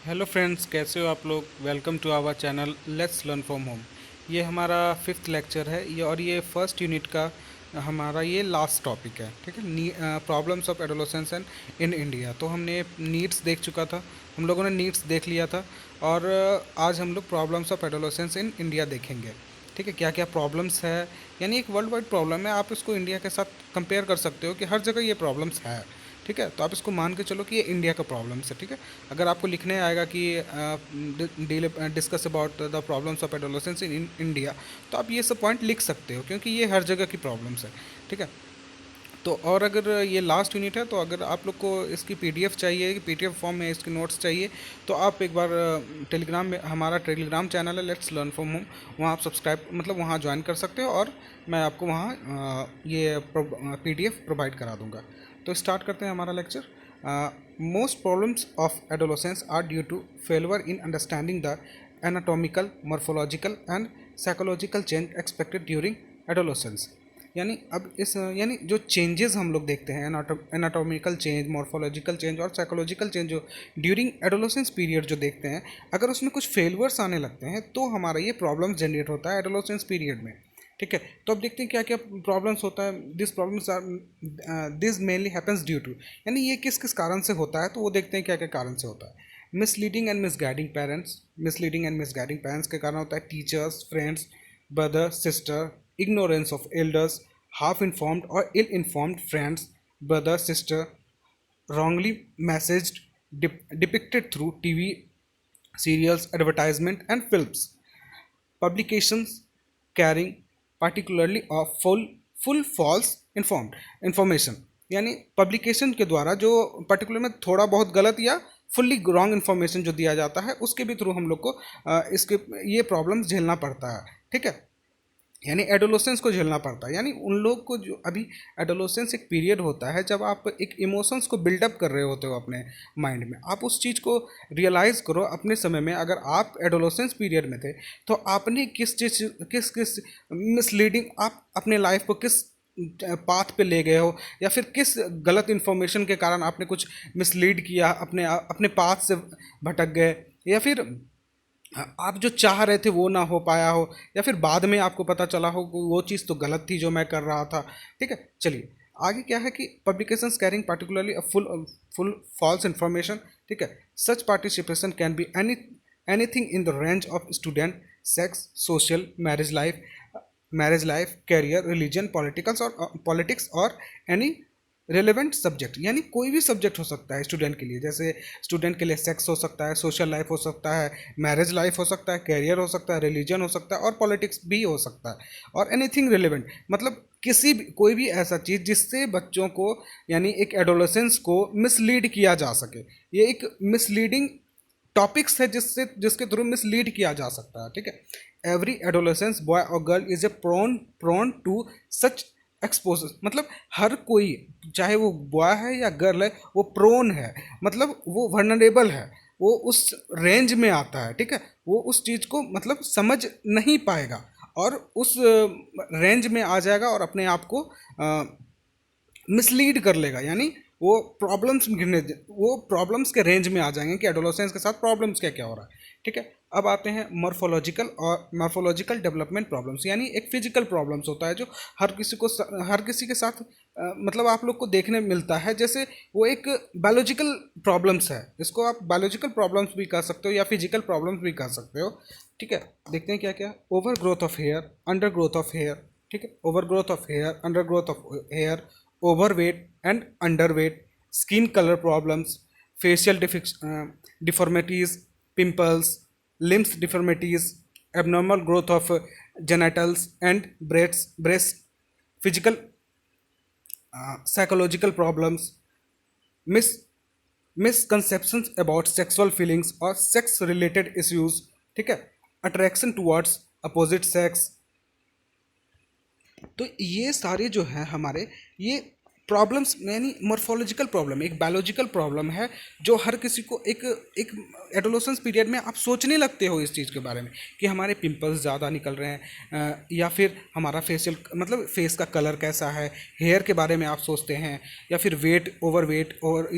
Hello friends, कैसे हो आप लोग। Welcome to our channel let's learn from home. ये हमारा फिफ्थ लेक्चर है ये फर्स्ट यूनिट का हमारा ये लास्ट टॉपिक है। ठीक है, problems of adolescence and in India. तो हमने नीड्स देख चुका था, हम लोगों ने नीड्स देख लिया था। और आज हम लोग problems of adolescence in India देखेंगे। ठीक है, क्या क्या प्रॉब्लम्स है, यानी एक वर्ल्ड वाइड प्रॉब्लम है। आप इसको इंडिया के साथ कंपेयर कर सकते हो कि हर जगह ये प्रॉब्लम्स है। ठीक है, तो आप इसको मान के चलो कि ये इंडिया का प्रॉब्लम्स है। ठीक है, अगर आपको लिखने आएगा कि discuss about the problems of adolescence in India, तो आप ये सब पॉइंट लिख सकते हो क्योंकि ये हर जगह की प्रॉब्लम्स है। ठीक है, तो और अगर ये लास्ट यूनिट है, तो अगर आप लोग को इसकी पीडीएफ चाहिए, पीडीएफ फॉर्म में इसके नोट्स चाहिए, तो आप एक बार टेलीग्राम में, हमारा टेलीग्राम चैनल है लेट्स लर्न फ्रॉम होम, वहाँ आप सब्सक्राइब मतलब वहाँ ज्वाइन कर सकते हो और मैं आपको वहाँ ये पीडीएफ प्रोवाइड करा दूँगा। तो स्टार्ट करते हैं हमारा lecture. Most problems of adolescence are due to failure in understanding the anatomical, morphological and psychological change expected during adolescence. यानी अब इस यानी जो चेंजेस हम लोग देखते हैं, एनाटॉमिकल चेंज, मॉर्फोलॉजिकल चेंज और साइकोलॉजिकल चेंज जो ड्यूरिंग एडोलेसेंस पीरियड जो देखते हैं, अगर उसमें कुछ फेलियर्स आने लगते हैं तो हमारा ये प्रॉब्लम जनरेट होता है एडोलेसेंस पीरियड में। ठीक है, तो अब देखते हैं क्या क्या प्रॉब्लम्स होता है। This problems are this mainly happens due to, यानी ये किस किस कारण से होता है, तो वो देखते हैं क्या क्या कारण से होता है। Misleading and misguiding parents, misleading and misguiding parents के कारण होता है teachers, friends, brother, sister, ignorance of elders, half informed or ill informed friends, brother, sister, wrongly messaged, depicted through TV serials, advertisement, and films. Publications carrying particularly of full false informed information, यानी publication के द्वारा जो particular में थोड़ा बहुत गलत या fully wrong information जो दिया जाता है, उसके भी थ्रू हम लोग को इसके ये प्रॉब्लम्स झेलना पड़ता है। ठीक है, यानी एडोलेसेंस को झेलना पड़ता है। यानी उन लोग को जो अभी एडोलेसेंस एक पीरियड होता है जब आप एक इमोशंस को बिल्डअप कर रहे होते हो अपने माइंड में। आप उस चीज़ को रियलाइज़ करो अपने समय में, अगर आप एडोलेसेंस पीरियड में थे तो आपने किस चीज़ किस किस मिसलीडिंग, आप अपने लाइफ को किस पाथ पे ले गए हो, या फिर किस गलत इन्फॉर्मेशन के कारण आपने कुछ मिसलीड किया, अपने अपने पाथ से भटक गए, या फिर आप जो चाह रहे थे वो ना हो पाया हो, या फिर बाद में आपको पता चला हो कि वो चीज़ तो गलत थी जो मैं कर रहा था। ठीक है, चलिए आगे क्या है कि publications carrying particularly full false information. ठीक है, such participation can be anything in the range of student, sex, social, marriage life, career, religion, politics और एनी रेलेवेंट सब्जेक्ट, यानी कोई भी सब्जेक्ट हो सकता है स्टूडेंट के लिए। जैसे स्टूडेंट के लिए सेक्स हो सकता है, सोशल लाइफ हो सकता है, मैरिज लाइफ हो सकता है, कैरियर हो सकता है, रिलीजन हो सकता है और पॉलिटिक्स भी हो सकता है, और एनीथिंग रिलेवेंट मतलब किसी भी कोई भी ऐसा चीज़ जिससे बच्चों को, यानी एक एडोलेसेंस को मिसलीड किया जा सके। ये एक मिसलीडिंग टॉपिक्स है जिसके थ्रू मिसलीड किया जा सकता है। ठीक है, एवरी एडोलेसेंस बॉय और girl is a prone to such expose, मतलब हर कोई, चाहे वो बॉय है या गर्ल है, वो प्रोन है, मतलब वो वर्नरेबल है, वो उस रेंज में आता है। ठीक है, वो उस चीज़ को मतलब समझ नहीं पाएगा और उस रेंज में आ जाएगा और अपने आप को मिसलीड कर लेगा। यानी वो प्रॉब्लम्स के रेंज में आ जाएंगे कि एडोलेसेंस के साथ प्रॉब्लम्स क्या क्या हो रहा है। ठीक है, अब आते हैं मॉर्फोलॉजिकल डेवलपमेंट प्रॉब्लम्स, यानी एक फिजिकल प्रॉब्लम्स होता है जो हर किसी के साथ मतलब आप लोग को देखने मिलता है। जैसे वो एक बायोलॉजिकल प्रॉब्लम्स है, इसको आप बायोलॉजिकल प्रॉब्लम्स भी कह सकते हो या फिजिकल प्रॉब्लम्स भी कह सकते हो। ठीक है, देखते हैं क्या क्या। Over growth of hair, under growth of hair. ठीक है, over growth of hair, under growth of hair, overweight and underweight, skin color problems, facial deformities, pimples, limbs deformities, abnormal growth of genitals and breasts, physical, psychological problems, mis misconceptions about sexual feelings or sex related issues। ठीक है, attraction towards opposite sex. तो ये सारे जो हैं हमारे, ये problems यानी मॉर्फोलॉजिकल प्रॉब्लम, एक बायोलॉजिकल प्रॉब्लम है जो हर किसी को एक एक एडोलेसेंस पीरियड में आप सोचने लगते हो इस चीज़ के बारे में कि हमारे पिंपल्स ज़्यादा निकल रहे हैं, या फिर हमारा फेशियल मतलब फेस का कलर कैसा है, हेयर के बारे में आप सोचते हैं, या फिर वेट, ओवर वेट और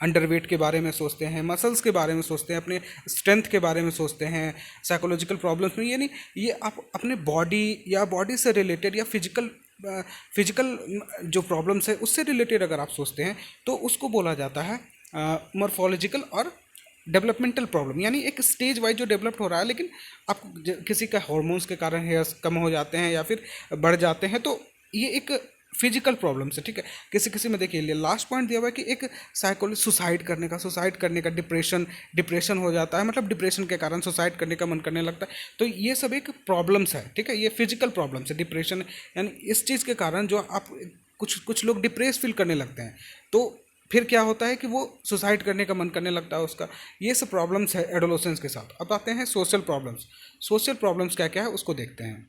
अंडर वेट के बारे में सोचते हैं, मसल्स के बारे में सोचते हैं, अपने स्ट्रेंथ के बारे में सोचते हैं। साइकोलॉजिकल प्रॉब्लम्स में यानी ये आप अपने बॉडी या बॉडी से रिलेटेड या फिजिकल जो प्रॉब्लम्स है उससे रिलेटेड अगर आप सोचते हैं तो उसको बोला जाता है मॉर्फोलॉजिकल और डेवलपमेंटल प्रॉब्लम, यानी एक स्टेज वाइज जो डेवलप्ड हो रहा है, लेकिन आपको किसी का हार्मोन्स के कारण हेयर्स कम हो जाते हैं या फिर बढ़ जाते हैं, तो ये एक फिजिकल प्रॉब्लम्स है, ठीक है। किसी किसी में देखिए लास्ट पॉइंट दिया हुआ है कि एक सुसाइड करने का डिप्रेशन हो जाता है, मतलब डिप्रेशन के कारण सुसाइड करने का मन करने लगता है। तो ये सब एक प्रॉब्लम्स है, ठीक है, ये फिजिकल प्रॉब्लम्स है। डिप्रेशन यानी इस चीज़ के कारण जो आप कुछ लोग डिप्रेस फील करने लगते हैं, तो फिर क्या होता है कि वो सुसाइड करने का मन करने लगता है उसका। ये सब प्रॉब्लम्स है एडोलेसेंस के साथ। अब आते हैं सोशल प्रॉब्लम्स क्या क्या है उसको देखते हैं।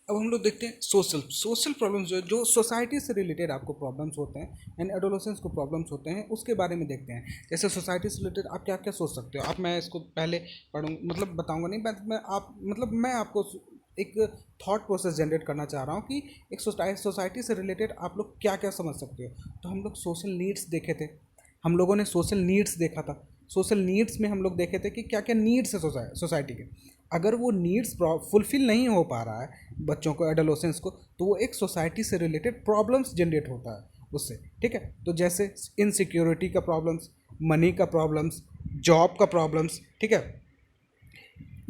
अब हम लोग देखते हैं सोशल प्रॉब्लम्स जो सोसाइटी से रिलेटेड आपको प्रॉब्लम्स होते हैं एंड एडोलेसेंस को प्रॉब्लम्स होते हैं, उसके बारे में देखते हैं। जैसे सोसाइटी से रिलेटेड आप क्या क्या सोच सकते हो। आप मैं इसको पहले मतलब बताऊंगा नहीं, मैं आपको एक थॉट प्रोसेस जनरेट करना चाह रहा हूँ कि एक सोसाइटी से रिलेटेड आप लोग क्या क्या समझ सकते हो। तो हम लोग सोशल नीड्स देखे थे, हम लोगों ने सोशल नीड्स देखा था। सोशल नीड्स में हम लोग देखे थे कि क्या क्या नीड्स है सोसाइटी के। अगर वो नीड्स फुलफिल नहीं हो पा रहा है बच्चों को, एडोलेसेंस को, तो वो एक सोसाइटी से रिलेटेड प्रॉब्लम्स जनरेट होता है उससे, ठीक है। तो जैसे इनसिक्योरिटी का प्रॉब्लम्स, मनी का प्रॉब्लम्स, जॉब का प्रॉब्लम्स, ठीक है,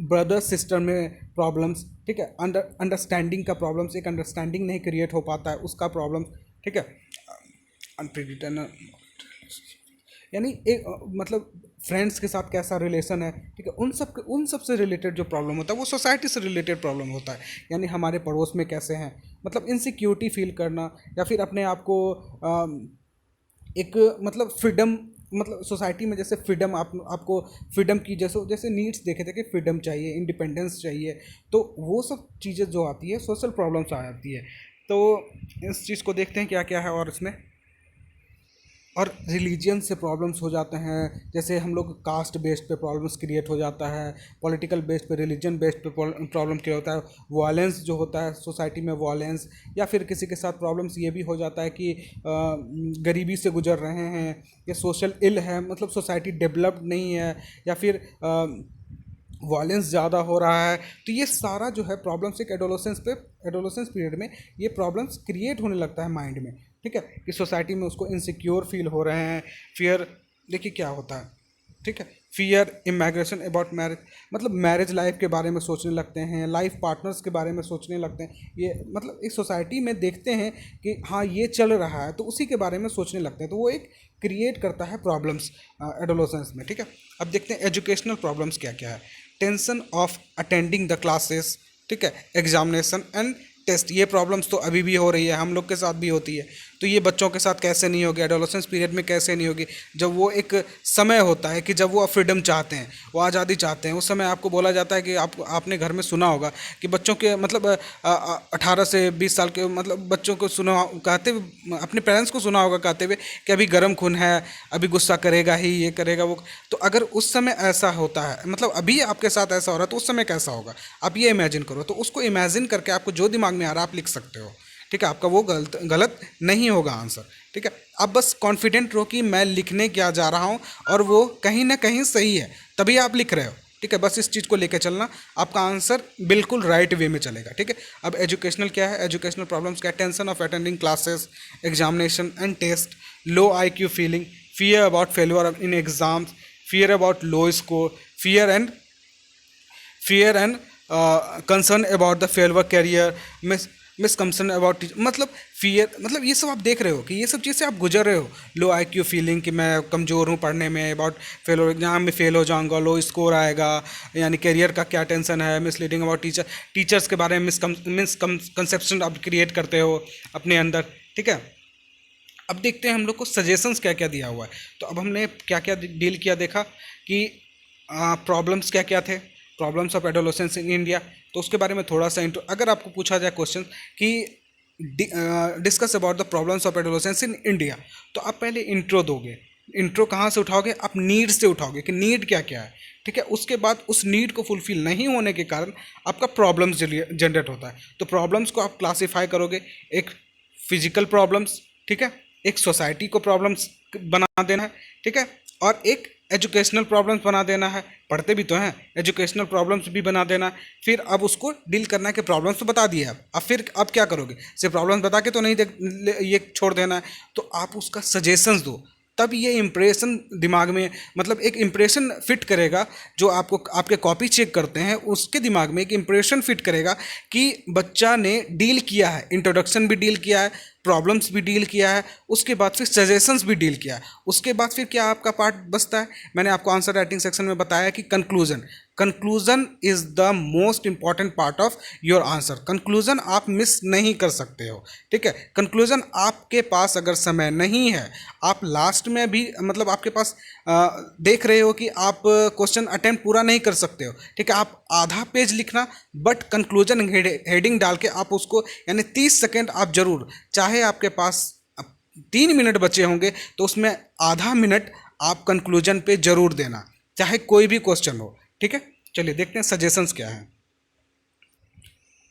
ब्रदर सिस्टर में प्रॉब्लम्स, ठीक है, अंडरस्टैंडिंग का प्रॉब्लम्स, एक अंडरस्टैंडिंग नहीं क्रिएट हो पाता है उसका प्रॉब्लम्स, ठीक है। अनप्रिडिक्टेबल यानी एक मतलब फ्रेंड्स के साथ कैसा रिलेशन है, ठीक है, उन सब से रिलेटेड जो प्रॉब्लम होता है वो सोसाइटी से रिलेटेड प्रॉब्लम होता है। यानी हमारे पड़ोस में कैसे हैं, मतलब इनसिक्योरिटी फील करना, या फिर अपने आप को एक मतलब फ्रीडम, मतलब सोसाइटी में जैसे फ्रीडम आपको फ्रीडम की जैसे नीड्स देखे थे कि फ्रीडम चाहिए, इंडिपेंडेंस चाहिए, तो वो सब चीज़ें जो आती है सोशल प्रॉब्लम्स आ जाती है। तो इस चीज़ को देखते हैं क्या क्या है। और इसमें और रिलीजियन से प्रॉब्लम्स हो जाते हैं, जैसे हम लोग कास्ट बेस्ड पे प्रॉब्लम्स क्रिएट हो जाता है, पॉलिटिकल बेस्ड पे, रिलीजन बेस्ड पे प्रॉब्लम क्रिएट होता है, वायलेंस जो होता है सोसाइटी में वायलेंस, या फिर किसी के साथ प्रॉब्लम्स ये भी हो जाता है कि गरीबी से गुजर रहे हैं, या सोशल इल है, मतलब सोसाइटी डेवलप्ड नहीं है, या फिर वायलेंस ज़्यादा हो रहा है। तो ये सारा जो है प्रॉब्लम्स एक एडोलेसेंस पीरियड में ये प्रॉब्लम्स क्रिएट होने लगता है माइंड में, ठीक है, कि सोसाइटी में उसको इनसिक्योर फील हो रहे हैं। फियर देखिए क्या होता है, ठीक है, फियर, इमेजिनेशन अबाउट मैरिज, मतलब मैरिज लाइफ के बारे में सोचने लगते हैं, लाइफ पार्टनर्स के बारे में सोचने लगते हैं। ये मतलब इस सोसाइटी में देखते हैं कि हाँ ये चल रहा है, तो उसी के बारे में सोचने लगते हैं, तो वो एक क्रिएट करता है प्रॉब्लम्स एडोलेसेंस में, ठीक है। अब देखते हैं एजुकेशनल प्रॉब्लम्स क्या क्या है। Tension of attending the classes, ठीक है, एग्जामिनेशन एंड टेस्ट, ये प्रॉब्लम्स तो अभी भी हो रही है, हम लोग के साथ भी होती है। तो ये बच्चों के साथ कैसे नहीं होगी, एडोलेसेंस पीरियड में कैसे नहीं होगी, जब वो एक समय होता है कि जब वो फ्रीडम चाहते हैं, वो आज़ादी चाहते हैं। उस समय आपको बोला जाता है कि आपने घर में सुना होगा कि बच्चों के मतलब 18 से 20 साल के मतलब बच्चों को सुना कहते हुए, अपने पेरेंट्स को सुना होगा कहते हुए कि अभी गर्म खून है, अभी गुस्सा करेगा ही, ये करेगा वो। तो अगर उस समय ऐसा होता है, मतलब अभी आपके साथ ऐसा हो रहा है, तो उस समय कैसा होगा आप ये इमेजिन करो। तो उसको इमेजिन करके आपको जो दिमाग में आ रहा है आप लिख सकते हो, ठीक है, आपका वो गलत नहीं होगा आंसर, ठीक है। आप बस कॉन्फिडेंट रहो कि मैं लिखने क्या जा रहा हूँ और वो कहीं ना कहीं सही है, तभी आप लिख रहे हो, ठीक है। बस इस चीज़ को लेकर चलना, आपका आंसर बिल्कुल राइट वे में चलेगा, ठीक है। अब एजुकेशनल क्या है, एजुकेशनल प्रॉब्लम्स क्या है। Tension of attending classes, examination and test, low IQ feeling, fear about failure in exams, fear about low score, fear and concern about the failure career, misconcern about teacher, मतलब fear, मतलब ये सब आप देख रहे हो कि ये सब चीज़ से आप गुजर रहे हो। लो IQ फीलिंग कि मैं कमज़ोर हूँ पढ़ने में, अबाउट फेल, यहाँ में फेल हो जाऊँगा, लो स्कोर आएगा, यानी करियर का क्या टेंशन है, मिसलीडिंग अबाउट टीचर्स के बारे में मिसकंसेप्शन आप क्रिएट करते हो अपने अंदर, ठीक है। अब देखते हैं हम लोग को सजेशंस क्या क्या दिया हुआ है। तो अब हमने क्या क्या डील किया, देखा कि प्रॉब्लम्स क्या क्या थे, problems of adolescence in India, तो उसके बारे में थोड़ा सा अगर आपको पूछा जाए क्वेश्चन कि discuss about the problems of adolescence in India. तो आप पहले इंट्रो दोगे। इंट्रो कहाँ से उठाओगे? आप नीड से उठाओगे कि नीड क्या क्या है, ठीक है। उसके बाद उस नीड को फुलफिल नहीं होने के कारण आपका प्रॉब्लम्स जनरेट होता है। तो प्रॉब्लम्स को आप क्लासीफाई करोगे, एक फिजिकल प्रॉब्लम्स, ठीक है, एक सोसाइटी को प्रॉब्लम्स बना देना है, ठीक है, और एक एजुकेशनल प्रॉब्लम्स बना देना है। पढ़ते भी तो हैं, एजुकेशनल प्रॉब्लम्स भी बना देना है। फिर अब उसको डील करना है कि प्रॉब्लम्स तो बता दिए अब फिर अब क्या करोगे? सिर्फ प्रॉब्लम्स बता के तो नहीं ये छोड़ देना है, तो आप उसका सजेशंस दो। तब ये इम्प्रेशन दिमाग में, मतलब एक इम्प्रेशन फिट करेगा। जो आपको आपके कॉपी चेक करते हैं उसके दिमाग में एक इम्प्रेशन फिट करेगा कि बच्चा ने डील किया है, इंट्रोडक्शन भी डील किया है, प्रॉब्लम्स भी डील किया है, उसके बाद फिर सजेशंस भी डील किया है। उसके बाद फिर क्या आपका पार्ट बचता है? मैंने आपको आंसर राइटिंग सेक्शन में बताया कि conclusion. Conclusion is the most important part of your answer. Conclusion आप मिस नहीं कर सकते हो, ठीक है। कंक्लूजन आपके पास अगर समय नहीं है, आप लास्ट में भी, मतलब आपके पास देख रहे हो कि आप क्वेश्चन अटेम्प्ट पूरा नहीं कर सकते हो, ठीक है, आप आधा पेज लिखना, बट कंक्लूजन हेडिंग डाल के आप उसको, यानी 30 सेकेंड आप जरूर, चाहे आपके पास 3 मिनट बचे होंगे तो उसमें आधा मिनट आप कंक्लूजन पे जरूर देना, चाहे कोई भी क्वेश्चन हो, ठीक है। चलिए देखते हैं सजेशंस क्या है।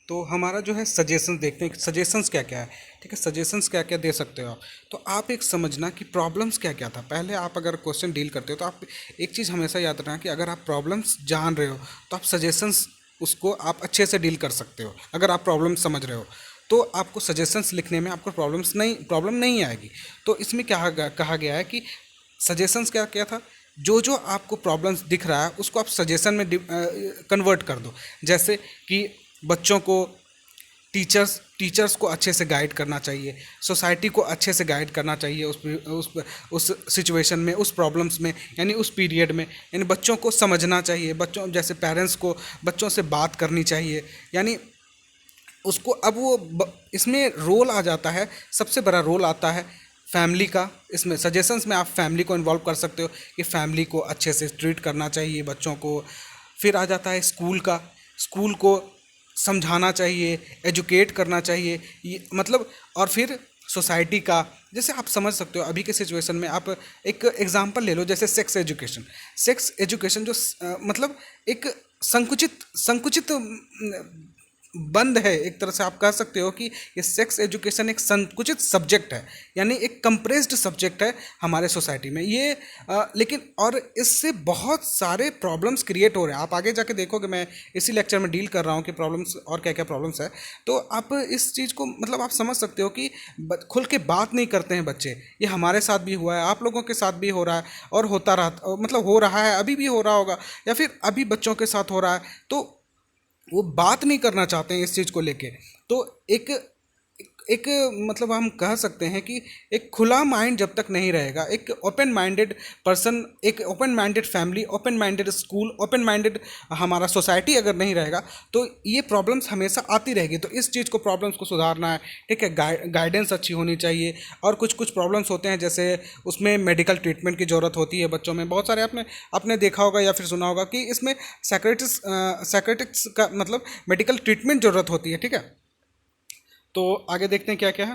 तो हमारा जो है सजेशंस देखते हैं, सजेशंस क्या क्या है, ठीक है, सजेशंस क्या क्या दे सकते हो आप। तो आप एक समझना कि प्रॉब्लम्स क्या क्या था। पहले आप अगर क्वेश्चन डील करते हो तो आप एक चीज़ हमेशा याद रखना कि अगर आप प्रॉब्लम्स जान रहे हो तो आप सजेशंस उसको आप अच्छे से डील कर सकते हो। अगर आप प्रॉब्लम समझ रहे हो तो आपको सजेशंस लिखने में आपको प्रॉब्लम नहीं आएगी। तो इसमें क्या कहा गया है कि सजेशंस क्या क्या था? जो जो आपको प्रॉब्लम्स दिख रहा है उसको आप सजेशन में कन्वर्ट कर दो। जैसे कि बच्चों को टीचर्स को अच्छे से गाइड करना चाहिए, सोसाइटी को अच्छे से गाइड करना चाहिए उस सिचुएशन में, उस प्रॉब्लम्स में, यानी उस पीरियड में, यानी बच्चों को समझना चाहिए, बच्चों जैसे पेरेंट्स को बच्चों से बात करनी चाहिए, यानी उसको अब इसमें रोल आ जाता है, सबसे बड़ा रोल आता है फैमिली का। इसमें सजेशंस में आप फैमिली को इन्वॉल्व कर सकते हो कि फैमिली को अच्छे से ट्रीट करना चाहिए बच्चों को। फिर आ जाता है स्कूल का, स्कूल को समझाना चाहिए, एजुकेट करना चाहिए, ये मतलब। और फिर सोसाइटी का, जैसे आप समझ सकते हो अभी के सिचुएशन में, आप एक एग्जांपल ले लो, जैसे सेक्स एजुकेशन। सेक्स एजुकेशन जो मतलब एक संकुचित संकुचित बंद है, एक तरह से आप कह सकते हो कि ये सेक्स एजुकेशन एक संकुचित सब्जेक्ट है, यानी एक कंप्रेस्ड सब्जेक्ट है हमारे सोसाइटी में ये। लेकिन और इससे बहुत सारे प्रॉब्लम्स क्रिएट हो रहे हैं। आप आगे जाके देखोगे, मैं इसी लेक्चर में डील कर रहा हूँ कि प्रॉब्लम्स और क्या क्या प्रॉब्लम्स है। तो आप इस चीज़ को, मतलब आप समझ सकते हो कि खुल के बात नहीं करते हैं बच्चे। ये हमारे साथ भी हुआ है, आप लोगों के साथ भी हो रहा है, और होता रहा, मतलब हो रहा है, अभी भी हो रहा होगा, या फिर अभी बच्चों के साथ हो रहा है। तो वो बात नहीं करना चाहते हैं इस चीज़ को लेके। तो एक एक मतलब हम कह सकते हैं कि एक खुला माइंड जब तक नहीं रहेगा, एक ओपन माइंडेड पर्सन, एक open minded family, open minded school, open minded हमारा सोसाइटी अगर नहीं रहेगा तो ये प्रॉब्लम्स हमेशा आती रहेगी। तो इस चीज़ को, प्रॉब्लम्स को सुधारना है, ठीक है। गाइडेंस अच्छी होनी चाहिए। और कुछ कुछ प्रॉब्लम्स होते हैं जैसे उसमें मेडिकल ट्रीटमेंट की ज़रूरत होती है बच्चों में, बहुत सारे आपने आपने देखा होगा या फिर सुना होगा कि इसमें साइकेट्रिस्ट का मतलब मेडिकल ट्रीटमेंट ज़रूरत होती है, ठीक है। तो आगे देखते हैं क्या क्या है।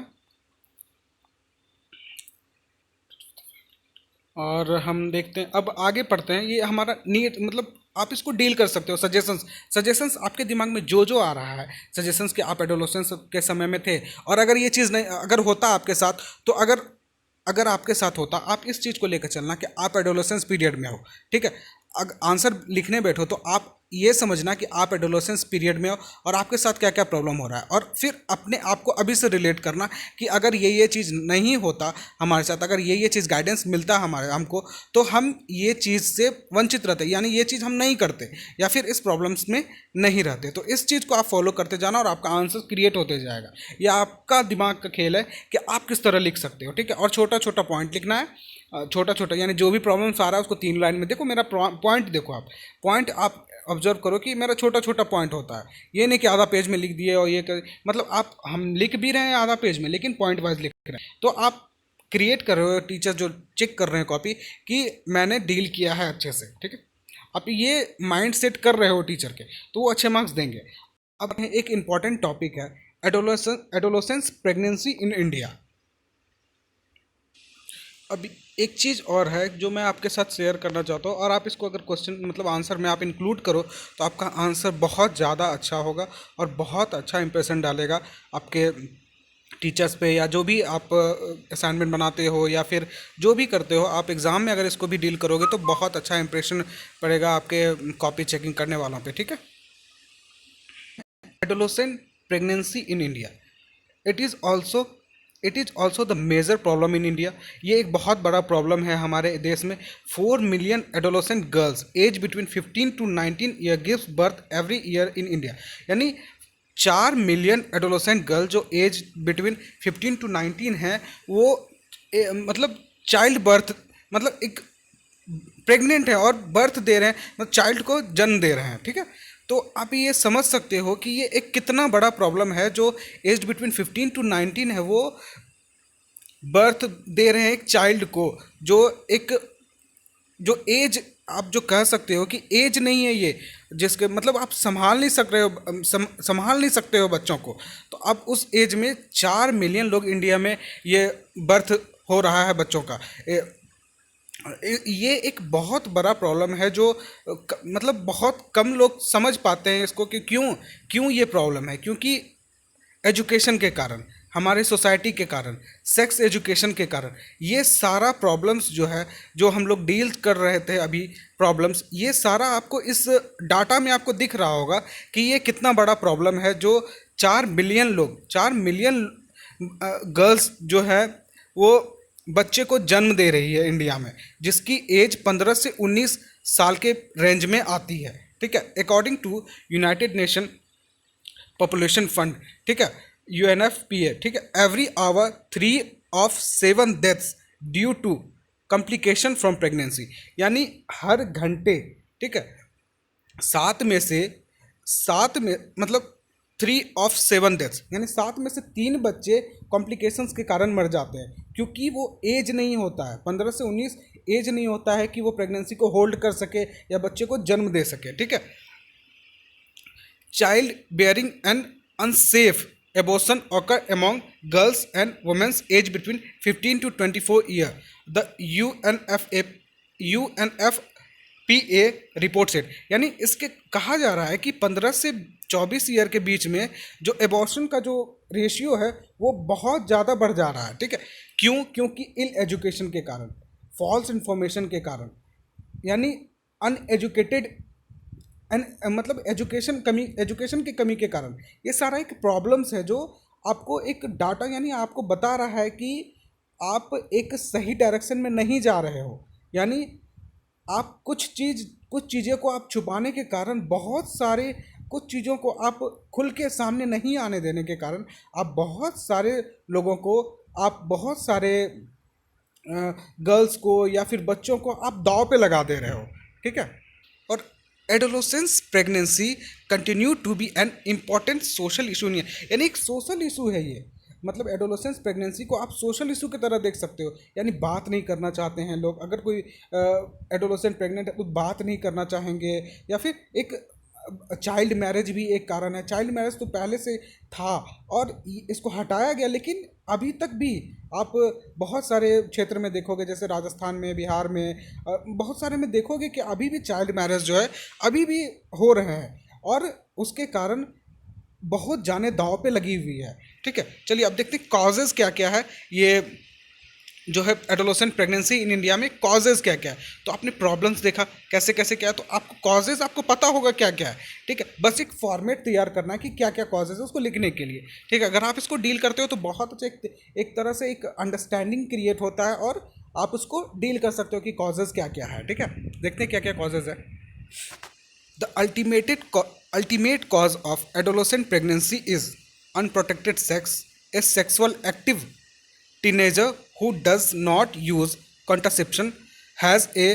और हम देखते हैं, अब आगे पढ़ते हैं। ये हमारा नीड, मतलब आप इसको डील कर सकते हो। सजेशंस आपके दिमाग में जो जो आ रहा है, सजेशंस के आप एडोलेसेंस के समय में थे, और अगर ये चीज़ नहीं, अगर होता आपके साथ, तो अगर अगर आपके साथ होता, आप इस चीज़ को लेकर चलना कि आप एडोलेसेंस पीरियड में हो, ठीक है। आंसर लिखने बैठो तो आप ये समझना कि आप एडोलेसेंस पीरियड में हो और आपके साथ क्या क्या प्रॉब्लम हो रहा है, और फिर अपने आप को अभी से रिलेट करना कि अगर ये चीज़ नहीं होता हमारे साथ, अगर ये चीज़ गाइडेंस मिलता हमारे हमको, तो हम ये चीज़ से वंचित रहते, यानी ये चीज़ हम नहीं करते, या फिर इस प्रॉब्लम्स में नहीं रहते। तो इस चीज़ को आप फॉलो करते जाना और आपका आंसर क्रिएट होते जाएगा। यह आपका दिमाग का खेल है कि आप किस तरह लिख सकते हो, ठीक है। और छोटा छोटा पॉइंट लिखना है, छोटा छोटा, यानी जो भी प्रॉब्लम्स आ रहा है उसको 3 लाइन में देखो। मेरा पॉइंट देखो, आप पॉइंट आप ऑब्जर्व करो कि मेरा छोटा छोटा पॉइंट होता है। ये नहीं कि आधा पेज में लिख दिए और ये कर, मतलब आप, हम लिख भी रहे हैं आधा पेज में लेकिन पॉइंट वाइज लिख रहे हैं। तो आप क्रिएट कर रहे हो, टीचर जो चेक कर रहे हैं कॉपी कि मैंने डील किया है अच्छे से, ठीक है। आप ये माइंड सेट कर रहे हो टीचर के, तो वो अच्छे मार्क्स देंगे। अब एक इम्पॉर्टेंट टॉपिक है एडोलोसेंस प्रेगनेंसी इन इंडिया। अभी एक चीज़ और है जो मैं आपके साथ शेयर करना चाहता हूँ, और आप इसको अगर क्वेश्चन मतलब आंसर में आप इंक्लूड करो तो आपका आंसर बहुत ज़्यादा अच्छा होगा और बहुत अच्छा इंप्रेशन डालेगा आपके टीचर्स पे, या जो भी आप असाइनमेंट बनाते हो या फिर जो भी करते हो आप एग्ज़ाम में अगर इसको भी डील करोगे तो बहुत अच्छा इंप्रेशन पड़ेगा आपके कॉपी चेकिंग करने वालों पे, ठीक है। Adolescent pregnancy in India, it is also it is also the major problem in India. ये एक बहुत बड़ा प्रॉब्लम है हमारे देश में। 4 million adolescent girls age between 15 to 19 year gives birth every year in India. यानी 4 मिलियन एडोलोसेंट गर्ल जो एज बिटवीन 15 to 19 हैं, वो मतलब चाइल्ड बर्थ मतलब एक प्रेग्नेंट है और बर्थ दे रहे हैं, मतलब चाइल्ड को जन्म दे रहे हैं, ठीक है। तो आप ये समझ सकते हो कि ये एक कितना बड़ा प्रॉब्लम है। जो एज बिटवीन 15 to 19 है वो बर्थ दे रहे हैं एक चाइल्ड को, जो एक जो एज आप जो कह सकते हो कि एज नहीं है ये, जिसके मतलब आप संभाल नहीं सक रहे हो, संभाल नहीं सकते हो बच्चों को। तो अब उस एज में 4 मिलियन लोग इंडिया में ये बर्थ हो रहा है बच्चों का। ये एक बहुत बड़ा प्रॉब्लम है जो मतलब बहुत कम लोग समझ पाते हैं इसको कि क्यों क्यों ये प्रॉब्लम है। क्योंकि एजुकेशन के कारण, हमारे सोसाइटी के कारण, सेक्स एजुकेशन के कारण ये सारा प्रॉब्लम्स जो है, जो हम लोग डील कर रहे थे अभी प्रॉब्लम्स, ये सारा आपको इस डाटा में आपको दिख रहा होगा कि ये कितना बड़ा प्रॉब्लम है। जो 4 मिलियन गर्ल्स जो है वो बच्चे को जन्म दे रही है इंडिया में, जिसकी एज 15 से 19 साल के रेंज में आती है, ठीक है। According to United Nation Population Fund, ठीक है, UNFPA, ठीक है, every hour 3 of 7 deaths due to complication from pregnancy. यानी हर घंटे, ठीक है, 7 में मतलब 3 of 7 डेथ्स, यानी 7 में से 3 बच्चे कॉम्प्लिकेशंस के कारण मर जाते हैं, क्योंकि वो एज नहीं होता है, 15 से 19 एज नहीं होता है कि वो प्रेगनेंसी को होल्ड कर सके या बच्चे को जन्म दे सके, ठीक है। Child bearing and unsafe abortion occur among girls and women's age between 15 to 24 year. The UNFPA reports it. यानी इसके कहा जा रहा है कि 15 से 24 ईयर के बीच में जो एबॉर्शन का जो रेशियो है वो बहुत ज़्यादा बढ़ जा रहा है, ठीक है। क्यों? क्योंकि इल एजुकेशन के कारण, फॉल्स इंफॉर्मेशन के कारण, यानी अनएजुकेटेड मतलब एजुकेशन की कमी के कारण ये सारा एक प्रॉब्लम्स है जो आपको एक डाटा यानी आपको बता रहा है कि आप एक सही डायरेक्शन में नहीं जा रहे हो। यानी आप कुछ चीज़ें को आप छुपाने के कारण, बहुत सारे कुछ चीज़ों को आप खुल के सामने नहीं आने देने के कारण आप बहुत सारे लोगों को, आप बहुत सारे गर्ल्स को या फिर बच्चों को आप दांव पे लगा दे रहे हो, ठीक है। और adolescence pregnancy continue to be an important social issue नहीं है, यानी एक सोशल इशू है ये। मतलब एडोलोसेंस प्रेगनेंसी को आप सोशल इशू की तरह देख सकते हो। यानी बात नहीं करना चाहते हैं लोग, अगर कोई एडोलोसेंट प्रेग्नेंट है तो बात नहीं करना चाहेंगे, या फिर एक चाइल्ड मैरिज भी एक कारण है। चाइल्ड मैरिज तो पहले से था और इसको हटाया गया, लेकिन अभी तक भी आप बहुत सारे क्षेत्र में देखोगे, जैसे राजस्थान में, बिहार में, बहुत सारे में देखोगे कि अभी भी चाइल्ड मैरिज जो है अभी भी हो रहे हैं, और उसके कारण बहुत जाने दांव पे लगी हुई है, ठीक है। चलिए अब देखते हैं कॉजेज़ क्या क्या है ये जो है एडोलोसेंट प्रेगनेंसी इन इंडिया में, कॉजेज़ क्या क्या है। तो आपने प्रॉब्लम्स देखा कैसे कैसे क्या है, तो आपको कॉजेज़ आपको पता होगा क्या क्या है, ठीक है। बस एक फॉर्मेट तैयार करना है कि क्या क्या कॉजेज़ है उसको लिखने के लिए, ठीक है। अगर आप इसको डील करते हो तो बहुत अच्छा एक तरह से एक अंडरस्टैंडिंग क्रिएट होता है और आप उसको डील कर सकते हो कि कॉजेज़ क्या क्या है, ठीक है। देखते हैं क्या क्या कॉजेज़ है। The ultimate cause of adolescent pregnancy is unprotected sex, A sexual active teenager who does not use contraception has a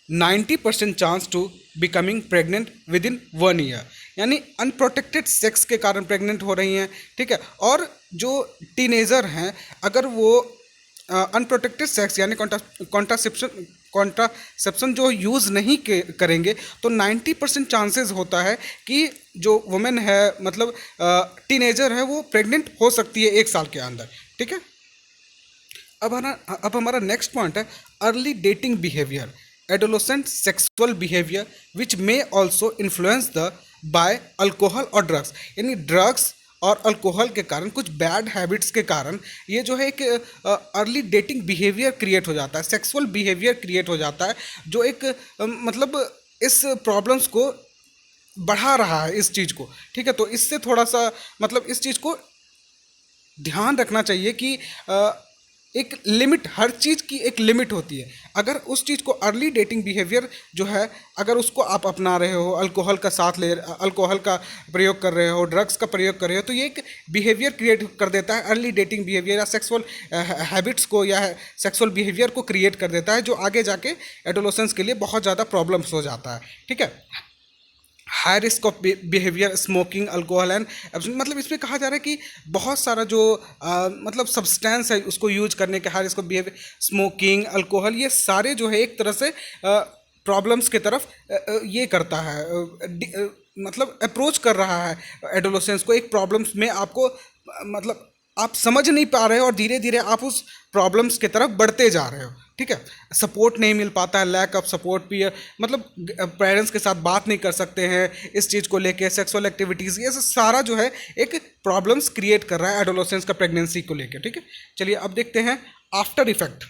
90% chance to becoming pregnant within 1 year। यानी अनप्रोटेक्टेड सेक्स के कारण प्रेग्नेंट हो रही हैं, ठीक है। और जो टीनेजर हैं अगर वो अनप्रोटेक्टेड सेक्स यानी कॉन्ट्रासेप्शन जो यूज़ नहीं करेंगे तो 90% चांसेस होता है कि जो वुमेन है मतलब टीनेजर है वो प्रेग्नेंट हो सकती है 1 साल के अंदर। ठीक है। अब हमारा नेक्स्ट पॉइंट है early dating behaviour, adolescent sexual behaviour which may also influence the by alcohol और ड्रग्स। यानी ड्रग्स और अल्कोहल के कारण, कुछ बैड हैबिट्स के कारण ये जो है एक अर्ली डेटिंग बिहेवियर क्रिएट हो जाता है, सेक्सुअल बिहेवियर क्रिएट हो जाता है, जो एक मतलब इस प्रॉब्लम्स को बढ़ा रहा है, इस चीज़ को। ठीक है। तो इससे थोड़ा सा मतलब इस चीज़ को ध्यान रखना चाहिए कि एक लिमिट, हर चीज़ की एक लिमिट होती है। अगर उस चीज़ को अर्ली डेटिंग बिहेवियर जो है अगर उसको आप अपना रहे हो, अल्कोहल का प्रयोग कर रहे हो, ड्रग्स का प्रयोग कर रहे हो, तो ये एक बिहेवियर क्रिएट कर देता है, अर्ली डेटिंग बिहेवियर या सेक्सुअल हैबिट्स को या सेक्सुअल बिहेवियर को क्रिएट कर देता है, जो आगे जाके एडोलेसेंस के लिए बहुत ज़्यादा प्रॉब्लम्स हो जाता है। ठीक है। High risk of behaviour, smoking, alcohol and मतलब इसमें कहा जा रहा है कि बहुत सारा जो मतलब सब्सटेंस है उसको यूज करने के high risk of behaviour, smoking, alcohol, ये सारे जो है एक तरह से प्रॉब्लम्स की तरफ ये करता है, मतलब अप्रोच कर रहा है एडोलेसेंस को, एक प्रॉब्लम्स में आपको मतलब आप समझ नहीं पा रहे हो और धीरे धीरे आप उस प्रॉब्लम्स की तरफ बढ़ते जा रहे हो। ठीक है। सपोर्ट नहीं मिल पाता है, लैक ऑफ सपोर्ट, पीयर मतलब पेरेंट्स के साथ बात नहीं कर सकते हैं इस चीज़ को लेके, सेक्सुअल एक्टिविटीज़, ये सारा जो है एक प्रॉब्लम्स क्रिएट कर रहा है एडोलेसेंस का प्रेगनेंसी को लेके। ठीक है। चलिए अब देखते हैं आफ्टर इफेक्ट।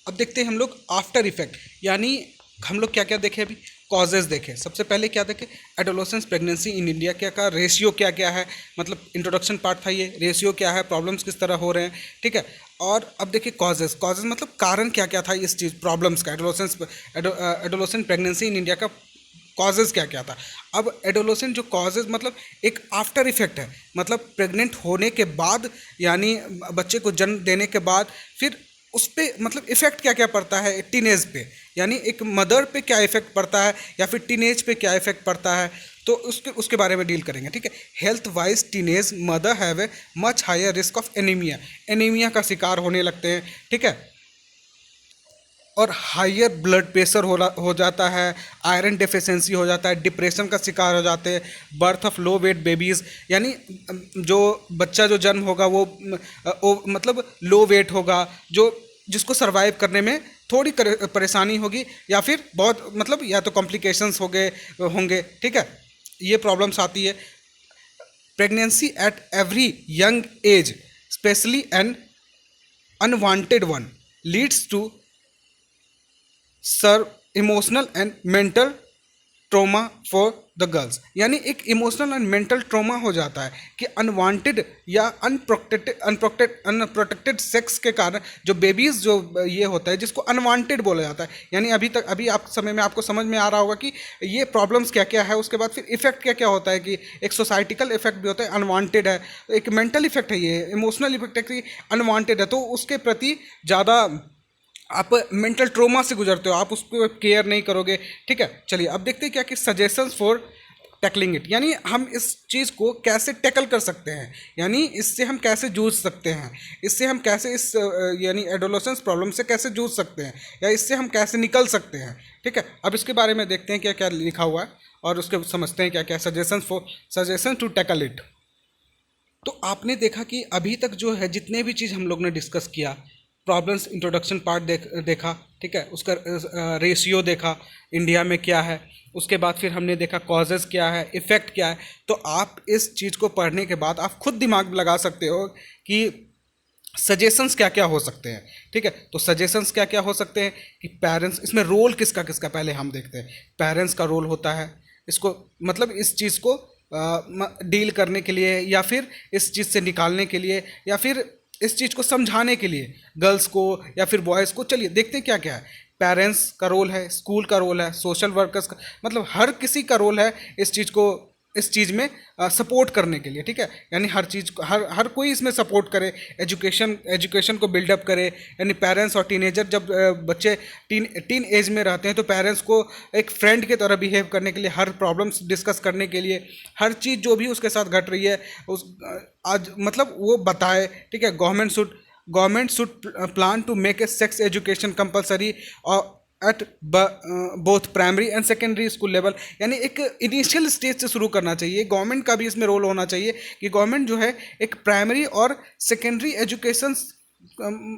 अब देखते हैं हम लोग आफ्टर इफेक्ट, यानी हम लोग क्या क्या देखे अभी, कॉजेज़ देखे। सबसे पहले क्या देखे, एडोलेसेंस प्रेगनेंसी इन इंडिया क्या का रेशियो क्या क्या है, मतलब इंट्रोडक्शन पार्ट था ये, रेशियो क्या है, प्रॉब्लम्स किस तरह हो रहे हैं। ठीक है। और अब देखिए कॉजेज़ मतलब कारण क्या क्या था इस चीज़ प्रॉब्लम्स का, एडोलेसेंस प्रेगनेंसी इन इंडिया का कॉजेज़ क्या क्या था। अब एडोलेसेंट जो कॉजेज़ मतलब एक आफ्टर इफेक्ट है, मतलब प्रेग्नेंट होने के बाद यानी बच्चे को जन्म देने के बाद फिर उस पर मतलब इफ़ेक्ट क्या क्या पड़ता है टीनेज पे, यानी एक मदर पे क्या इफ़ेक्ट पड़ता है या फिर टीनेज पे क्या इफ़ेक्ट पड़ता है, तो उसके बारे में डील करेंगे। ठीक है। Health wise teenage mother have a much higher risk of anaemia का शिकार होने लगते हैं। ठीक है। और हायर ब्लड प्रेशर हो जाता है, आयरन डेफिशिएंसी हो जाता है, डिप्रेशन का शिकार हो जाते हैं, birth of low weight babies, यानी जो बच्चा जो जन्म होगा वो मतलब लो वेट होगा, जो जिसको सरवाइव करने में थोड़ी परेशानी होगी या फिर बहुत मतलब या तो कॉम्प्लिकेशंस होंगे। ठीक है। ये प्रॉब्लम्स आती है। Pregnancy at every young age specially an unwanted one leads to serve emotional and mental trauma for the girls, यानी एक इमोशनल एंड मेंटल ट्रॉमा हो जाता है कि अनवांटेड या अनप्रोटेक्टेड सेक्स के कारण जो बेबीज़ जो ये होता है जिसको अनवांटेड बोला जाता है, यानी अभी आप समय में आपको समझ में आ रहा होगा कि ये प्रॉब्लम्स क्या क्या है। उसके बाद फिर इफेक्ट क्या क्या होता है कि एक सोसाइटिकल इफेक्ट भी होता है, अनवांटेड है, एक मेंटल इफेक्ट है, ये इमोशनल इफेक्ट है कि अनवांटेड है, तो उसके प्रति ज़्यादा आप मेंटल ट्रोमा से गुजरते हो, आप उसको केयर नहीं करोगे। ठीक है। चलिए अब देखते हैं क्या कि सजेशंस फॉर टैकलिंग इट, यानी हम इस चीज़ को कैसे टैकल कर सकते हैं, यानी इससे हम कैसे जूझ सकते हैं, इससे हम कैसे इस यानी एडोलेसेंस प्रॉब्लम से कैसे जूझ सकते हैं या इससे हम कैसे निकल सकते हैं। ठीक है। अब इसके बारे में देखते हैं क्या क्या लिखा हुआ है और उसके समझते हैं क्या क्या सजेशन टू टैकल इट। तो आपने देखा कि अभी तक जो है जितने भी चीज़ हम लोग ने डिस्कस किया, प्रॉब्लम्स इंट्रोडक्शन पार्ट देखा। ठीक है। उसका रेशियो देखा इंडिया में क्या है, उसके बाद फिर हमने देखा कॉजेज़ क्या है, इफ़ेक्ट क्या है। तो आप इस चीज़ को पढ़ने के बाद आप खुद दिमाग लगा सकते हो कि सजेशंस क्या क्या हो सकते हैं। ठीक है। तो सजेशंस क्या क्या हो सकते हैं कि पेरेंट्स, इसमें रोल किसका किसका पहले हम देखते हैं। पेरेंट्स का रोल होता है इसको मतलब इस चीज़ को डील करने के लिए या फिर इस चीज़ से निकालने के लिए या फिर इस चीज़ को समझाने के लिए गर्ल्स को या फिर बॉयज़ को। चलिए देखते हैं क्या क्या है। पेरेंट्स का रोल है, स्कूल का रोल है, सोशल वर्कर्स का, मतलब हर किसी का रोल है इस चीज़ में सपोर्ट करने के लिए। ठीक है। यानी हर चीज़ को हर कोई इसमें सपोर्ट करे, एजुकेशन को बिल्डअप करे। यानी पेरेंट्स और टीनेजर जब बच्चे टीन एज में रहते हैं तो पेरेंट्स को एक फ्रेंड की तरह बिहेव करने के लिए, हर प्रॉब्लम्स डिस्कस करने के लिए, हर चीज़ जो भी उसके साथ घट रही है उस आज मतलब वो बताए। ठीक है। Government should government should plan to make a sex education compulsory at both primary and secondary school level. यानी एक इनिशियल स्टेज से शुरू करना चाहिए। गवर्नमेंट का भी इसमें रोल होना चाहिए कि गवर्नमेंट जो है एक प्राइमरी और सेकेंडरी एजुकेशन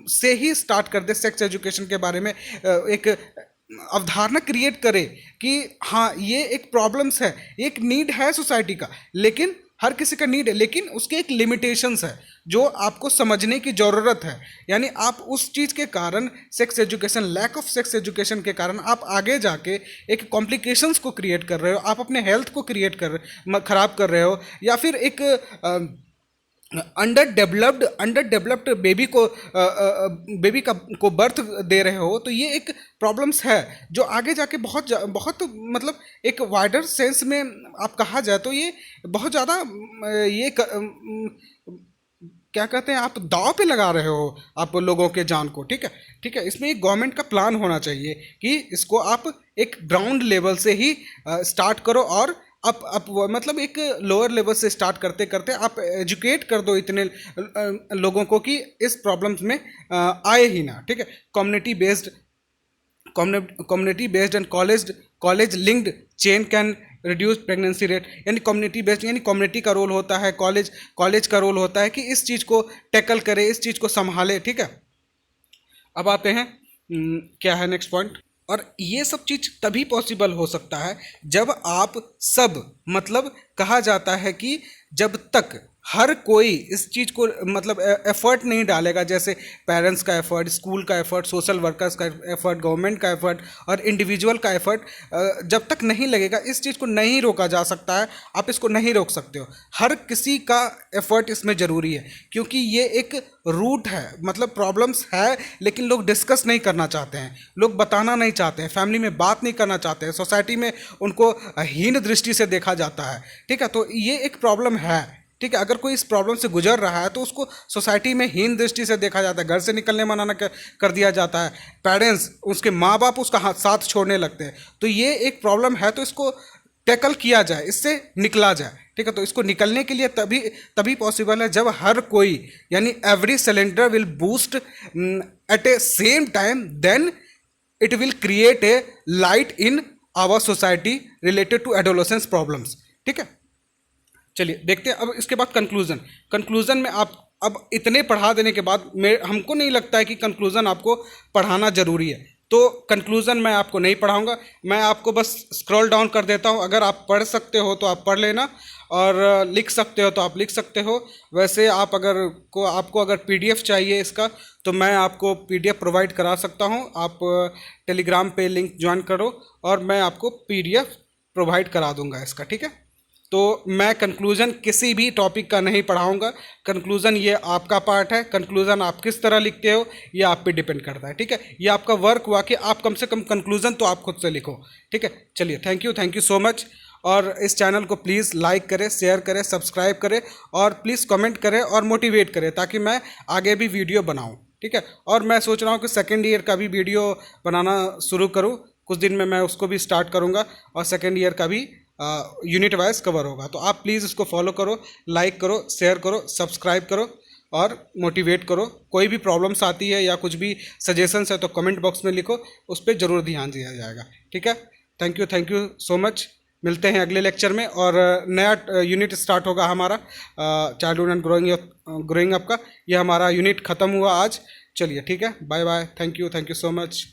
से ही स्टार्ट कर दे सेक्स एजुकेशन के बारे में, एक अवधारणा क्रिएट करे कि हाँ ये एक प्रॉब्लम्स है, एक नीड है सोसाइटी का, लेकिन हर किसी का नीड है, लेकिन उसके एक लिमिटेशंस है जो आपको समझने की ज़रूरत है। यानी आप उस चीज़ के कारण sex education, lack of sex education के कारण आप आगे जाके एक कॉम्प्लिकेशंस को क्रिएट कर रहे हो, आप अपने हेल्थ को ख़राब कर रहे हो, या फिर एक अंडर डेवलप्ड बेबी को बर्थ दे रहे हो। तो ये एक प्रॉब्लम्स है जो आगे जाके बहुत मतलब एक वाइडर सेंस में आप कहा जाए तो ये बहुत ज़्यादा क्या कहते हैं, आप दाव पे लगा रहे हो आप लोगों के जान को। ठीक है, ठीक है, इसमें एक गवर्नमेंट का प्लान होना चाहिए कि इसको आप एक ग्राउंड लेवल से ही स्टार्ट करो और आप मतलब एक लोअर लेवल से स्टार्ट करते करते आप एजुकेट कर दो इतने लोगों को कि इस प्रॉब्लम्स में आए ही ना। ठीक है, community based and college linked chain can reduce pregnancy rate. यानी कम्युनिटी बेस्ड, यानी कम्युनिटी का रोल होता है, कॉलेज का रोल होता है कि इस चीज़ को टैकल करे, इस चीज़ को संभाले। ठीक है, अब आते हैं क्या है नेक्स्ट पॉइंट। और ये सब चीज़ तभी पॉसिबल हो सकता है जब आप सब, मतलब कहा जाता है कि जब तक हर कोई इस चीज़ को मतलब एफर्ट नहीं डालेगा, जैसे पेरेंट्स का एफर्ट, स्कूल का एफर्ट, सोशल वर्कर्स का एफर्ट, गवर्नमेंट का एफर्ट और इंडिविजुअल का एफर्ट जब तक नहीं लगेगा, इस चीज़ को नहीं रोका जा सकता है। आप इसको नहीं रोक सकते हो, हर किसी का एफर्ट इसमें ज़रूरी है, क्योंकि ये एक रूट है। मतलब प्रॉब्लम्स है लेकिन लोग डिस्कस नहीं करना चाहते हैं, लोग बताना नहीं चाहते हैं, फैमिली में बात नहीं करना चाहते हैं, सोसाइटी में उनको हीन दृष्टि से देखा जाता है। ठीक है, तो ये एक प्रॉब्लम है। ठीक है, अगर कोई इस प्रॉब्लम से गुजर रहा है तो उसको सोसाइटी में हीन दृष्टि से देखा जाता है, घर से निकलने मना कर दिया जाता है, पेरेंट्स, उसके माँ बाप उसका साथ छोड़ने लगते हैं। तो ये एक प्रॉब्लम है, तो इसको टैकल किया जाए, इससे निकला जाए। ठीक है, तो इसको निकलने के लिए तभी पॉसिबल है जब हर कोई, यानी every cylinder will boost at a same time, then it will create a light in our society related to adolescence problems. ठीक है, चलिए देखते हैं अब इसके बाद कंक्लूजन में। आप अब इतने पढ़ा देने के बाद हमको नहीं लगता है कि कंक्लूजन आपको पढ़ाना ज़रूरी है, तो कंक्लूजन मैं आपको नहीं पढ़ाऊंगा, मैं आपको बस स्क्रॉल डाउन कर देता हूं। अगर आप पढ़ सकते हो तो आप पढ़ लेना, और लिख सकते हो तो आप लिख सकते हो। वैसे आप आपको अगर पीडीएफ चाहिए इसका, तो मैं आपको पीडीएफ प्रोवाइड करा सकता हूं। आप टेलीग्राम पे लिंक ज्वाइन करो और मैं आपको पीडीएफ प्रोवाइड करा दूंगा इसका। ठीक है, तो मैं कंक्लूज़न किसी भी टॉपिक का नहीं पढ़ाऊंगा। कंक्लूज़न ये आपका पार्ट है, कंक्लूज़न आप किस तरह लिखते हो ये आप पे डिपेंड करता है। ठीक है, ये आपका वर्क हुआ कि आप कम से कम कंक्लूज़न तो आप खुद से लिखो। ठीक है, चलिए थैंक यू सो मच। और इस चैनल को प्लीज़ लाइक करें, शेयर करें, सब्सक्राइब करें और प्लीज़ कमेंट करें और मोटिवेट करें, ताकि मैं आगे भी वीडियो बनाऊँ। ठीक है, और मैं सोच रहा हूँ कि सेकेंड ईयर का भी वीडियो बनाना शुरू करूँ, कुछ दिन में मैं उसको भी स्टार्ट करूँगा, और सेकेंड ईयर का भी यूनिट वाइज कवर होगा। तो आप प्लीज़ इसको फॉलो करो, लाइक करो, शेयर करो, सब्सक्राइब करो और मोटिवेट करो। कोई भी प्रॉब्लम्स आती है या कुछ भी सजेशंस है तो कमेंट बॉक्स में लिखो, उस पर ज़रूर ध्यान दिया जाएगा। ठीक है, थैंक यू सो मच। मिलते हैं अगले लेक्चर में, और नया यूनिट स्टार्ट होगा हमारा चाइल्डहुड एंड ग्रोइंग अप का। ये हमारा यूनिट ख़त्म हुआ आज। चलिए ठीक है, bye bye, thank you so much.